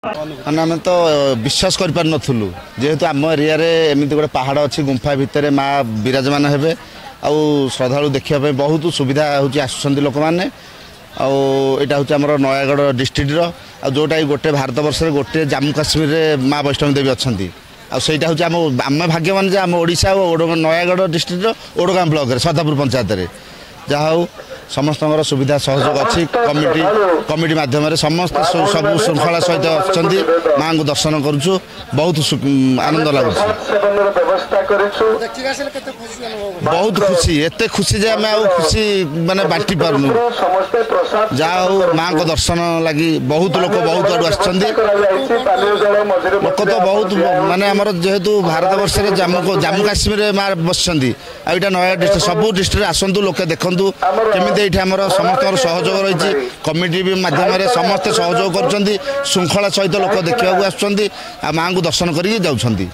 ମାନେ ଆମେ ତ ବିଶ୍ୱାସ କରିପାରୁନଥିଲୁ ଯେହେତୁ ଆମ ଏରିଆରେ ଏମିତି ଗୋଟେ ପାହାଡ଼ ଅଛି ଗୁମ୍ଫା ଭିତରେ ମା ବିରାଜମାନ ହେବେ ଆଉ ଶ୍ରଦ୍ଧାଳୁ ଦେଖିବା ପାଇଁ ବହୁତ ସୁବିଧା ହେଉଛି ଆସୁଛନ୍ତି ଲୋକମାନେ। ଆଉ ଏଇଟା ହେଉଛି ଆମର ନୟାଗଡ଼ ଡିଷ୍ଟ୍ରିକ୍ଟର ଆଉ ଯେଉଁଟା କି ଗୋଟେ ଭାରତ ବର୍ଷରେ ଗୋଟେ ଜାମ୍ମୁ କାଶ୍ମୀରରେ ମା ବୈଷ୍ଣବୀ ଦେବୀ ଅଛନ୍ତି। ଆଉ ସେଇଟା ହେଉଛି ଆମେ ଭାଗ୍ୟବାନ ଯେ ଆମ ଓଡ଼ିଶା ଓ ନୟାଗଡ଼ ଡିଷ୍ଟ୍ରିକ୍ଟର ଓଡ଼ଗାଁ ବ୍ଲକରେ ସଦାପୁର ପଞ୍ଚାୟତରେ ଯାହା ହେଉ ସମସ୍ତଙ୍କର ସୁବିଧା ସହଯୋଗ ଅଛି। କମିଟି ମାଧ୍ୟମରେ ସମସ୍ତେ ସବୁ ଶୃଙ୍ଖଳା ସହିତ ଅଛନ୍ତି ମାଙ୍କୁ ଦର୍ଶନ କରୁଛୁ ବହୁତ ଆନନ୍ଦ ଲାଗୁଛି। ବହୁତ ଖୁସି ଏତେ ଖୁସି ଯେ ଆମେ ଆଉ ଖୁସି ମାନେ ବାଣ୍ଟି ପାରୁନୁ। ଯାହା ହଉ ମାଙ୍କ ଦର୍ଶନ ଲାଗି ବହୁତ ଲୋକ ବହୁତ ଆଡ଼ୁ ଆସିଛନ୍ତି। ଲୋକ ତ ବହୁତ ମାନେ ଆମର ଯେହେତୁ ଭାରତ ବର୍ଷରେ ଜାମ୍ମୁ କାଶ୍ମୀରରେ ମା ବସିଛନ୍ତି ଆଉ ଏଇଟା ନୟାଗଡ଼ ଡିଷ୍ଟ୍ରିକ୍ଟ ସବୁ ଡିଷ୍ଟ୍ରିକ୍ଟରେ ଆସନ୍ତୁ ଲୋକେ ଦେଖନ୍ତୁ କେମିତି ଏଇଠି ଆମର ସମସ୍ତଙ୍କର ସହଯୋଗ ରହିଛି। କମିଟି ମାଧ୍ୟମରେ ସମସ୍ତେ ସହଯୋଗ କରୁଛନ୍ତି ଶୃଙ୍ଖଳା ସହିତ ଲୋକ ଦେଖିବାକୁ ଆସୁଛନ୍ତି ଆଉ ମାଙ୍କୁ ଦର୍ଶନ କରିକି ଯାଉଛନ୍ତି।